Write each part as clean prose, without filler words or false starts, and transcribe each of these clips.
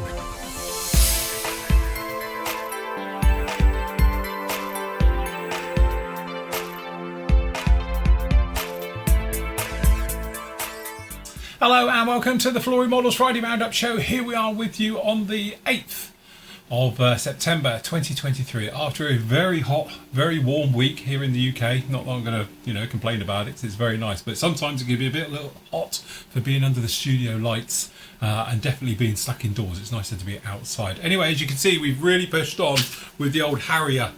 Hello and welcome to the Flory Models Friday Roundup Show. Here we are with you on the 8th of September 2023 after a very hot, very warm week here in the UK. Not that I'm going to, complain about it. It's very nice, but sometimes it can be a little hot for being under the studio lights and definitely being stuck indoors. It's nicer to be outside. Anyway, as you can see, we've really pushed on with the old Harrier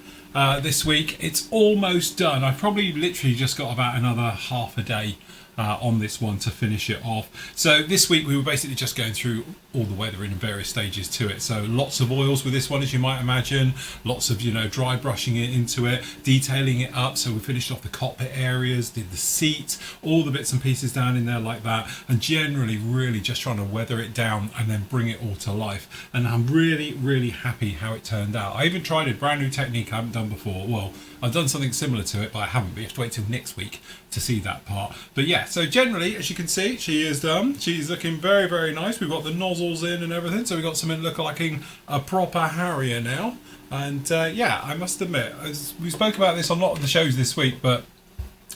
this week. It's almost done. I've probably literally just got about another half a day on this one to finish it off. So this week we were basically just going through all the weathering and various stages to it. So lots of oils with this one, as you might imagine, lots of dry brushing it into it, detailing it up. So we finished off the cockpit areas, did the seat, all the bits and pieces down in there like that, and generally really just trying to weather it down and then bring it all to life. And I'm really happy how it turned out. I even tried a brand new technique I haven't done before. Well, I've done something similar to it, but I haven't. But you have to wait till next week to see that part. But yeah, so generally, as you can see, she is done. She's looking very nice. We've got the nozzles in and everything, so we've got something looking like a proper Harrier now. And yeah, I must admit, as we spoke about this on a lot of the shows this week, but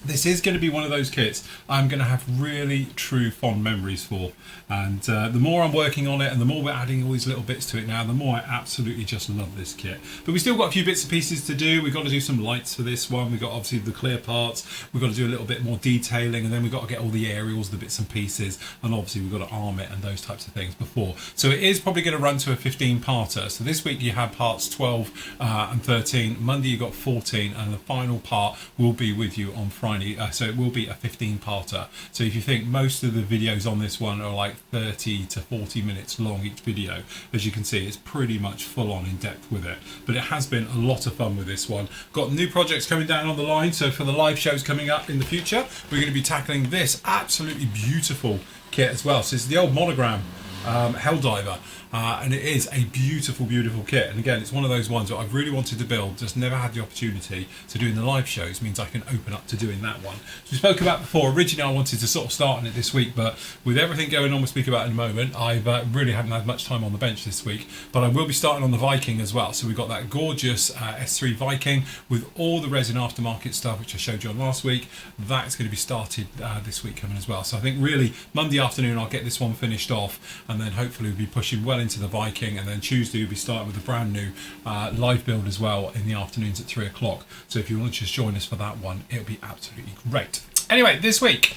this is going to be one of those kits I'm going to have really true fond memories for. And the more I'm working on it and the more we're adding all these little bits to it now, the more I absolutely just love this kit. But we've still got a few bits and pieces to do. We've got to do some lights for this one. We've got obviously the clear parts. We've got to do a little bit more detailing, and then we've got to get all the aerials, the bits and pieces, and obviously we've got to arm it and those types of things before. So it is probably going to run to a 15-parter. So this week you had parts 12 and 13. Monday you got 14, and the final part will be with you on Friday. So it will be a 15-parter. So if you think most of the videos on this one are like 30 to 40 minutes long each video, as you can see, it's pretty much full on in depth with it. But it has been a lot of fun with this one. Got new projects coming down on the line. So for the live shows coming up in the future, we're going to be tackling this absolutely beautiful kit as well. So it's the old Monogram Helldiver. And it is a beautiful kit, and again, it's one of those ones that I've really wanted to build, just never had the opportunity. So doing the live shows means I can open up to doing that one. So we spoke about before, originally I wanted to sort of start on it this week, but with everything going on we'll speak about in a moment, I really haven't had much time on the bench this week. But I will be starting on the Viking as well. So we've got that gorgeous S3 Viking with all the resin aftermarket stuff which I showed you on last week. That's going to be started this week coming as well. So I think really Monday afternoon I'll get this one finished off, and then hopefully we'll be pushing well into the Viking, and then Tuesday we'll be starting with a brand new live build as well in the afternoons at 3 o'clock. So if you want to just join us for that one, it'll be absolutely great. Anyway, this week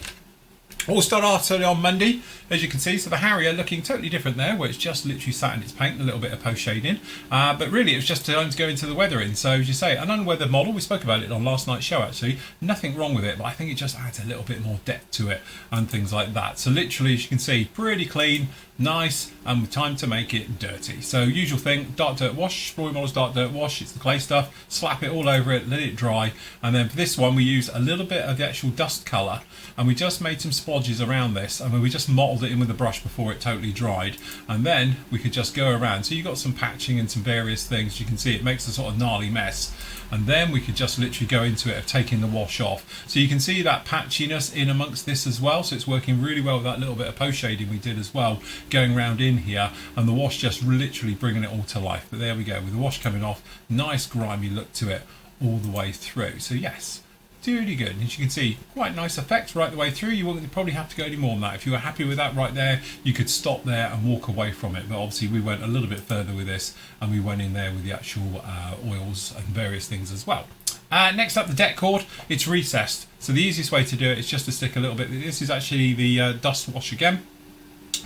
all start off on Monday, as you can see. So the Harrier looking totally different there, where it's just literally sat in its paint, a little bit of post shading, but really it was just time to go into the weathering. So as you say, an unweathered model, we spoke about it on last night's show actually, nothing wrong with it, but I think it just adds a little bit more depth to it and things like that. So literally, as you can see, pretty clean, nice, and with time to make it dirty. So usual thing, dark dirt wash, Flory Models dark dirt wash, it's the clay stuff, slap it all over it, let it dry, and then for this one we use a little bit of the actual dust colour, and we just made some splodges around this. I mean, we just mottled it in with the brush before it totally dried, and then we could just go around. So you got some patching and some various things. You can see it makes a sort of gnarly mess, and then we could just literally go into it of taking the wash off. So you can see that patchiness in amongst this as well. So it's working really well with that little bit of post shading we did as well, going around in here, and the wash just literally bringing it all to life. But there we go, with the wash coming off, nice grimy look to it all the way through. So yes, really good. And as you can see, quite nice effect right the way through. You won't probably have to go any more than that. If you were happy with that right there, you could stop there and walk away from it. But obviously we went a little bit further with this, and we went in there with the actual oils and various things as well. Next up, the deck cord. It's recessed. So the easiest way to do it is just to stick a little bit. This is actually the dust wash again.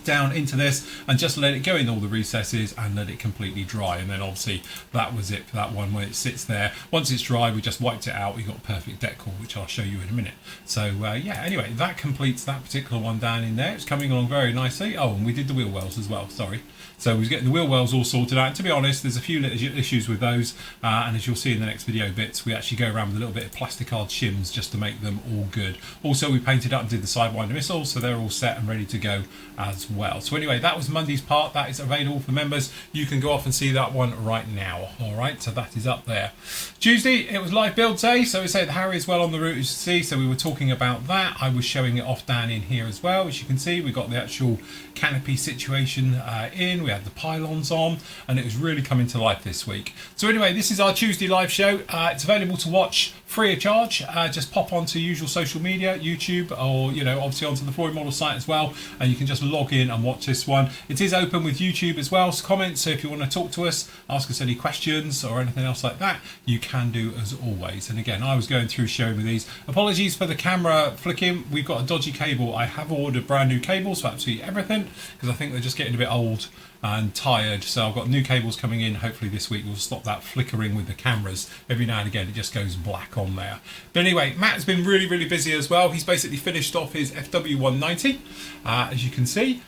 Down into this, and just let it go in all the recesses and let it completely dry. And then obviously that was it for that one, where it sits there. Once it's dry, we just wiped it out. We got perfect deck cord, which I'll show you in a minute. So yeah, anyway, that completes that particular one down in there. It's coming along very nicely. Oh, and we did the wheel wells as well, sorry. So we're getting the wheel wells all sorted out. And to be honest, there's a few little issues with those, and as you'll see in the next video bits, we actually go around with a little bit of plastic hard shims just to make them all good. Also, we painted up and did the sidewinder missiles, so they're all set and ready to go as well. So anyway, that was Monday's part. That is available for members. You can go off and see that one right now. All right, so that is up there. Tuesday, it was live build day. So we say the Harrier is well on the route, as you see. So we were talking about that. I was showing it off down in here as well. As you can see, we got the actual canopy situation in. We had the pylons on, and it was really coming to life this week. So anyway, this is our Tuesday live show. It's available to watch free of charge. Just pop onto usual social media, YouTube, or obviously onto the Flory Model site as well, and you can just log in and watch this one. It is open with YouTube as well, so comments. So if you want to talk to us, ask us any questions or anything else like that, you can do as always. And again, I was going through showing me these. Apologies for the camera flicking. We've got a dodgy cable. I have ordered brand new cables for absolutely everything because I think they're just getting a bit old and tired. So I've got new cables coming in. Hopefully this week we'll stop that flickering with the cameras. Every now and again it just goes black on there. But anyway, Matt has been really busy as well. He's basically finished off his FW190, as you can see.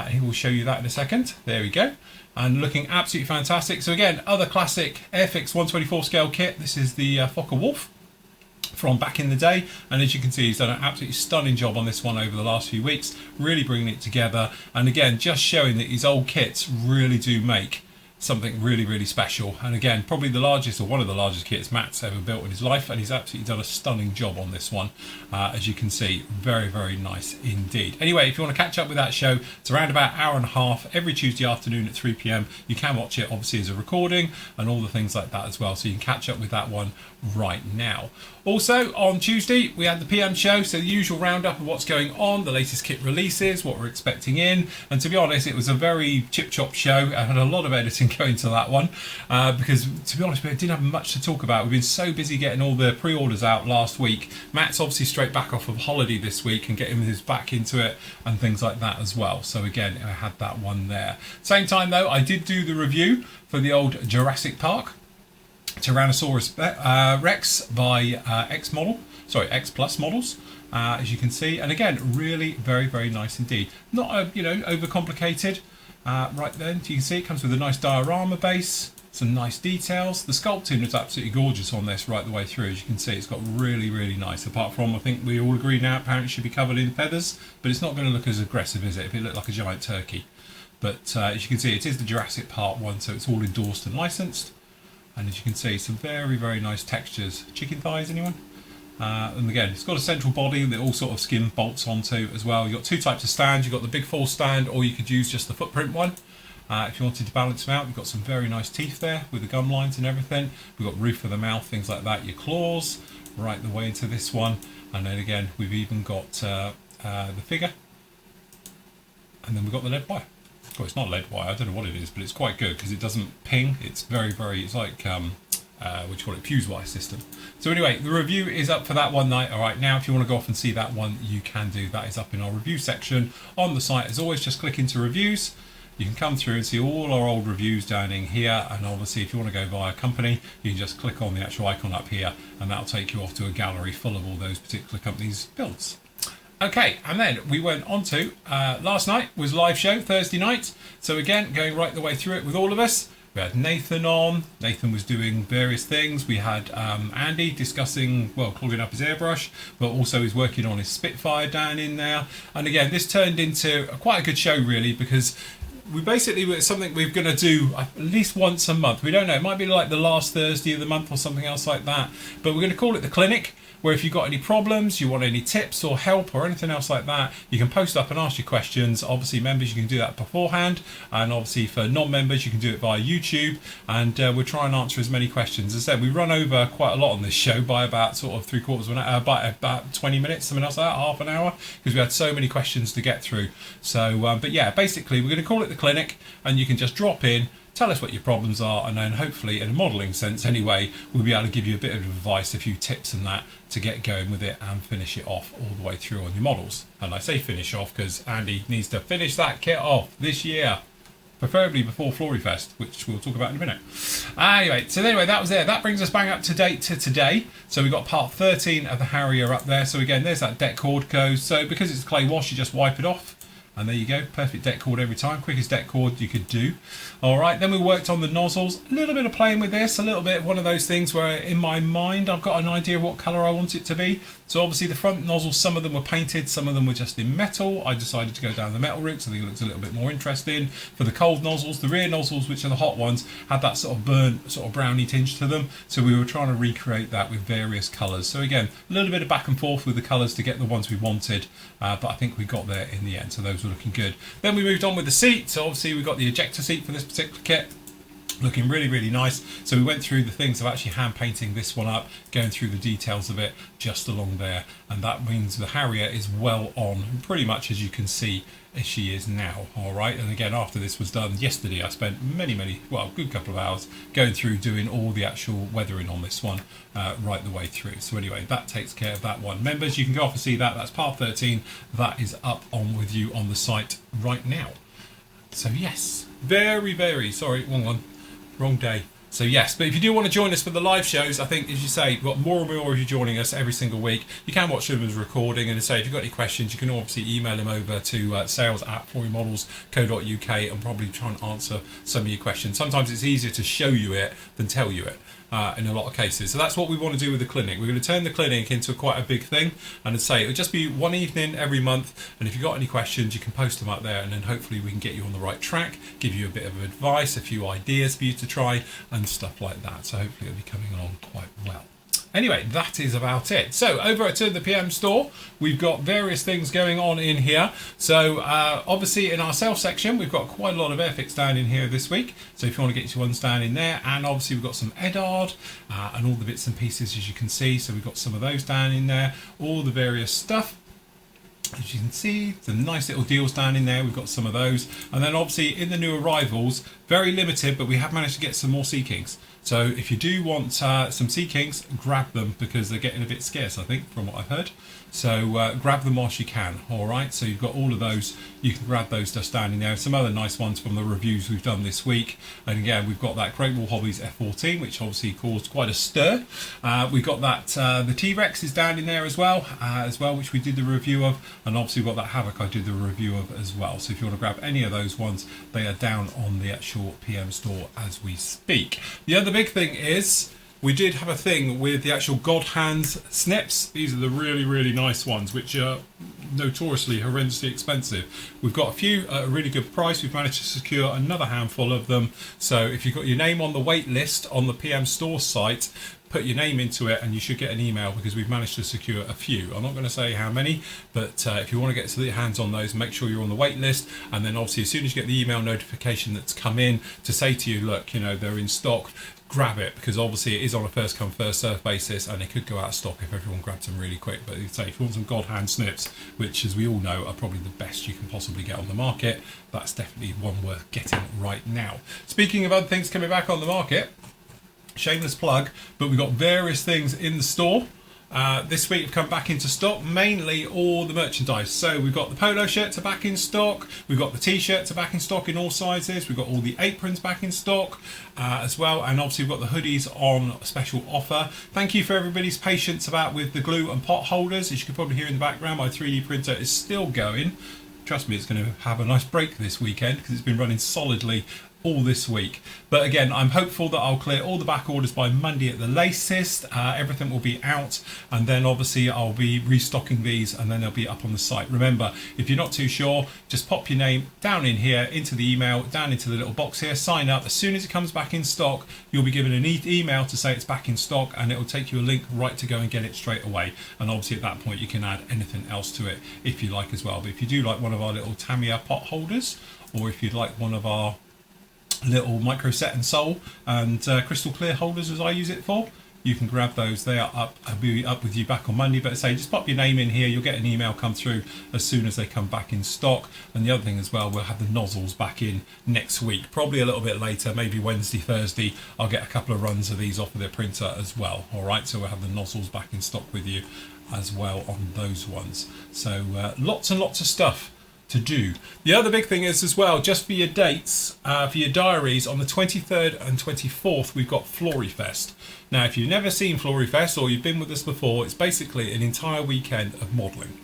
He will show you that in a second. There we go. And looking absolutely fantastic. So again, other classic Airfix 124 scale kit. This is the Fokker Wolf from back in the day, and as you can see, he's done an absolutely stunning job on this one over the last few weeks, really bringing it together, and again just showing that his old kits really do make something really special. And again, probably the largest or one of the largest kits Matt's ever built in his life, and he's absolutely done a stunning job on this one. As you can see, very nice indeed. Anyway, if you want to catch up with that show, it's around about an hour and a half every Tuesday afternoon at 3 p.m. You can watch it obviously as a recording and all the things like that as well, so you can catch up with that one right now. Also on Tuesday we had the PM show, so the usual roundup of what's going on, the latest kit releases, what we're expecting in, and to be honest it was a very chip chop show. I had a lot of editing going to that one because to be honest we didn't have much to talk about. We've been so busy getting all the pre-orders out last week. Matt's obviously straight back off of holiday this week and getting his back into it and things like that as well, so again I had that one there. Same time though, I did do the review for the old Jurassic Park Tyrannosaurus Rex by X Plus models, as you can see, and again really very nice indeed. Not overcomplicated. Right then, you can see it comes with a nice diorama base, some nice details. The sculpting is absolutely gorgeous on this right the way through. As you can see, it's got really nice, apart from I think we all agree now apparently it should be covered in feathers, but it's not going to look as aggressive, is it, if it looked like a giant turkey. But as you can see, it is the Jurassic Park one, so it's all endorsed and licensed. And as you can see, some very nice textures. Chicken thighs, anyone? And again, it's got a central body that all sort of skin bolts onto as well. You've got two types of stands. You've got the big full stand, or you could use just the footprint one. If you wanted to balance them out, we've got some very nice teeth there with the gum lines and everything. We've got roof of the mouth, things like that. Your claws, right the way into this one. And then again, we've even got the figure. And then we've got the lead wire. Well, it's not lead wire, I don't know what it is, but it's quite good because it doesn't ping. It's it's like what you call it, fuse wire system. So anyway, the review is up for that one night. All right, now if you want to go off and see that one, you can do. That is up in our review section on the site. As always, just click into reviews. You can come through and see all our old reviews down in here, and obviously if you want to go via company, you can just click on the actual icon up here and that'll take you off to a gallery full of all those particular companies' builds. Okay, and then we went on to last night was live show, Thursday night. So again, going right the way through it with all of us. We had Nathan on. Nathan was doing various things. We had Andy discussing, well, clogging up his airbrush, but also he's working on his Spitfire down in there. And again, this turned into quite a good show really, because we basically, it's something we're going to do at least once a month. We don't know, it might be like the last Thursday of the month or something else like that. But we're going to call it the clinic, where if you've got any problems, you want any tips or help or anything else like that, you can post up and ask your questions. Obviously members, you can do that beforehand, and obviously for non-members you can do it via YouTube, and we'll try and answer as many questions. As I said, we run over quite a lot on this show by about sort of three-quarters of an hour, by about 20 minutes, something else like that, half an hour, because we had so many questions to get through. So but yeah, basically we're going to call it the clinic, and you can just drop in, tell us what your problems are, and then hopefully, in a modelling sense anyway, we'll be able to give you a bit of advice, a few tips and that, to get going with it and finish it off all the way through on your models. And I say finish off because Andy needs to finish that kit off this year, preferably before Florifest, which we'll talk about in a minute. Anyway, so anyway, that was there. That brings us bang up to date to today. So we've got part 13 of the Harrier up there. So again, there's that deck cord goes. So because it's clay wash, you just wipe it off. And there you go, perfect deck cord every time, quickest deck cord you could do. Alright, then we worked on the nozzles, a little bit of playing with this, a little bit one of those things where in my mind I've got an idea of what colour I want it to be. So obviously the front nozzles, some of them were painted, some of them were just in metal. I decided to go down the metal route, so I think it looks a little bit more interesting. For the cold nozzles, the rear nozzles, which are the hot ones, had that sort of burnt, sort of browny tinge to them. So we were trying to recreate that with various colours. So again, a little bit of back and forth with the colours to get the ones we wanted, but I think we got there in the end, so those were looking good. Then we moved on with the seat. So obviously we got the ejector seat for this particular kit, looking really, really nice. So we went through the things of actually hand painting this one up, going through the details of it just along there, and that means the Harrier is well on, pretty much as you can see as she is now. All right, and again, after this was done yesterday, I spent well, a good couple of hours going through doing all the actual weathering on this one right the way through. So anyway, that takes care of that one. Members, you can go off and see that. That's part 13. That is up on with you on the site right now. So yes, very, sorry, wrong day. So yes, but if you do want to join us for the live shows, I think, as you say, we've got more and more of you joining us every single week. You can watch them as recording, and as I say, if you've got any questions, you can obviously email them over to sales@florymodels.co.uk and probably try and answer some of your questions. Sometimes it's easier to show you it than tell you it. In a lot of cases. So that's what we want to do with the clinic. We're going to turn the clinic into quite a big thing, and I'd say it'll just be one evening every month, and if you've got any questions you can post them up there, and then hopefully we can get you on the right track, give you a bit of advice, a few ideas for you to try and stuff like that. So hopefully it'll be coming along quite well. Anyway, that is about it. So over at the PM store, we've got various things going on in here. So obviously in our sales section, we've got quite a lot of Airfix down in here this week. So if you want to get your ones down in there, and obviously we've got some Edard and all the bits and pieces, as you can see. So we've got some of those down in there, all the various stuff. As you can see, some nice little deals down in there. We've got some of those. And then obviously in the new arrivals, very limited, but we have managed to get some more Sea Kings. So if you do want some Sea Kings, grab them, because they're getting a bit scarce, I think, from what I've heard. So grab them whilst you can. All right, so you've got all of those. You can grab those just down in there. Some other nice ones from the reviews we've done this week. And again, we've got that Great Wall Hobbies F14, which obviously caused quite a stir. We've got that the T-Rex is down in there as well, which we did the review of. And obviously we've got that Havoc I did the review of as well. So if you want to grab any of those ones, they are down on the actual PM store as we speak. The other big thing is, we did have a thing with the actual GodHand snips. These are the really, really nice ones, which are notoriously horrendously expensive. We've got a few at a really good price. We've managed to secure another handful of them. So if you've got your name on the wait list on the PM store site, put your name into it and you should get an email, because we've managed to secure a few. I'm not going to say how many, but if you want to get your hands on those, make sure you're on the wait list. And then obviously as soon as you get the email notification that's come in to say to you, look, you know, they're in stock, grab it, because obviously it is on a first come first serve basis, and it could go out of stock if everyone grabs them really quick. But you'd say if you want some GodHand snips, which as we all know are probably the best you can possibly get on the market, that's definitely one worth getting right now. Speaking of other things coming back on the market, shameless plug, but we've got various things in the store. This week have come back into stock, mainly all the merchandise. So we've got the polo shirts are back in stock, we've got the t-shirts are back in stock in all sizes, we've got all the aprons back in stock as well, and obviously we've got the hoodies on special offer. Thank you for everybody's patience with the glue and pot holders. As you can probably hear in the background, my 3D printer is still going. Trust me, it's going to have a nice break this weekend, because it's been running solidly all this week. But again, I'm hopeful that I'll clear all the back orders by Monday at the latest. Everything will be out, and then obviously I'll be restocking these, and then they'll be up on the site. Remember, if you're not too sure, just pop your name down in here into the email, down into the little box here, sign up. As soon as it comes back in stock, you'll be given an email to say it's back in stock, and it will take you a link right to go and get it straight away. And obviously at that point you can add anything else to it if you like as well. But if you do like one of our little Tamiya pot holders, or if you'd like one of our little micro set and soul and crystal clear holders, as I use it for, you can grab those. They are up. I'll be up with you back on Monday, but say just pop your name in here, you'll get an email come through as soon as they come back in stock. And the other thing as well, we'll have the nozzles back in next week, probably a little bit later, maybe Wednesday, Thursday. I'll get a couple of runs of these off of their printer as well. All right, so we'll have the nozzles back in stock with you as well on those ones. So lots and lots of stuff to do. The other big thing is as well, just for your dates, for your diaries, on the 23rd and 24th we've got Florifest. Now if you've never seen Florifest, or you've been with us before, it's basically an entire weekend of modelling.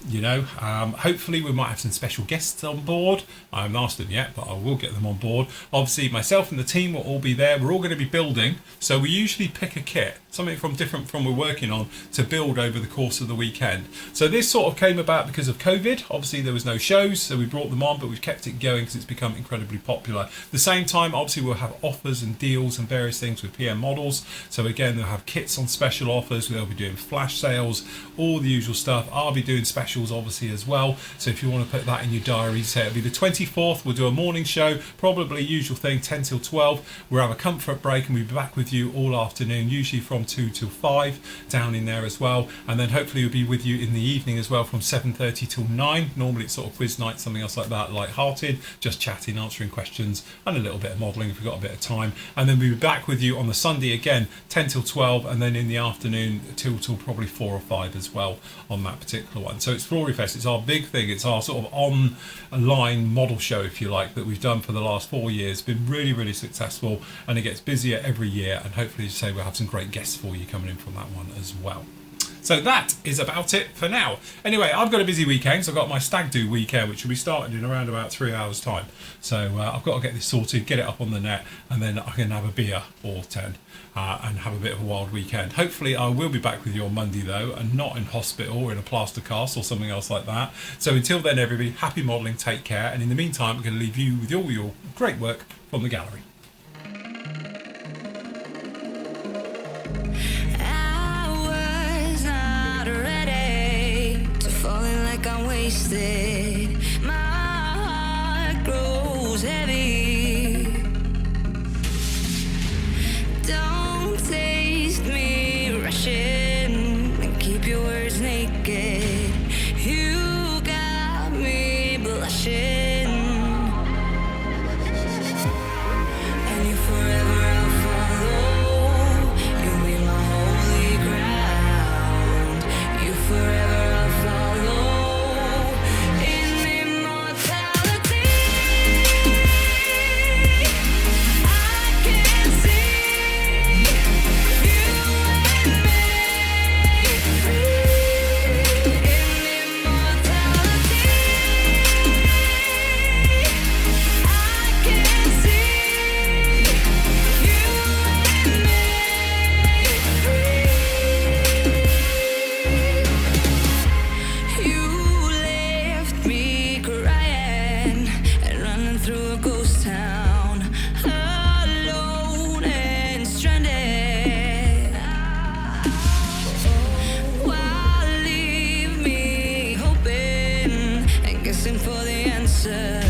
You know, hopefully we might have some special guests on board. I haven't asked them yet, but I will get them on board. Obviously, myself and the team will all be there. We're all going to be building. So we usually pick a kit, something from different from we're working on, to build over the course of the weekend. So this sort of came about because of COVID. Obviously, there was no shows, so we brought them on, but we've kept it going because it's become incredibly popular. At the same time, obviously, we'll have offers and deals and various things with PM models. So again, they'll have kits on special offers. They'll be doing flash sales, all the usual stuff. I'll be doing specials obviously as well, so if you want to put that in your diary, say it'll be the 24th. We'll do a morning show, probably usual thing, 10 till 12. We'll have a comfort break and we'll be back with you all afternoon, usually from 2 till 5 down in there as well, and then hopefully we'll be with you in the evening as well from 7:30 till 9. Normally it's sort of quiz night, something else like that, light-hearted, just chatting, answering questions and a little bit of modelling if we've got a bit of time, and then we'll be back with you on the Sunday again, 10 till 12, and then in the afternoon till probably 4 or 5 as well on that particular one. So it's Florifest. It's our big thing. It's our sort of online model show, if you like, that we've done for the last 4 years. It's been really, really successful, and it gets busier every year. And hopefully, as I say, we'll have some great guests for you coming in from that one as well. So that is about it for now. Anyway, I've got a busy weekend, so I've got my stag do weekend, which will be starting in around about 3 hours' time. So I've got to get this sorted, get it up on the net, and then I can have a beer or 10 and have a bit of a wild weekend. Hopefully I will be back with you on Monday though, and not in hospital or in a plaster cast or something else like that. So until then, everybody, happy modelling, take care, and in the meantime, I'm going to leave you with all your great work from the gallery. Wasted. My heart grows heavy. Don't taste me rushing and keep your words naked. You got me blushing, and you forever I'll follow. You'll be my holy ground. You forever I'll follow. For the answer.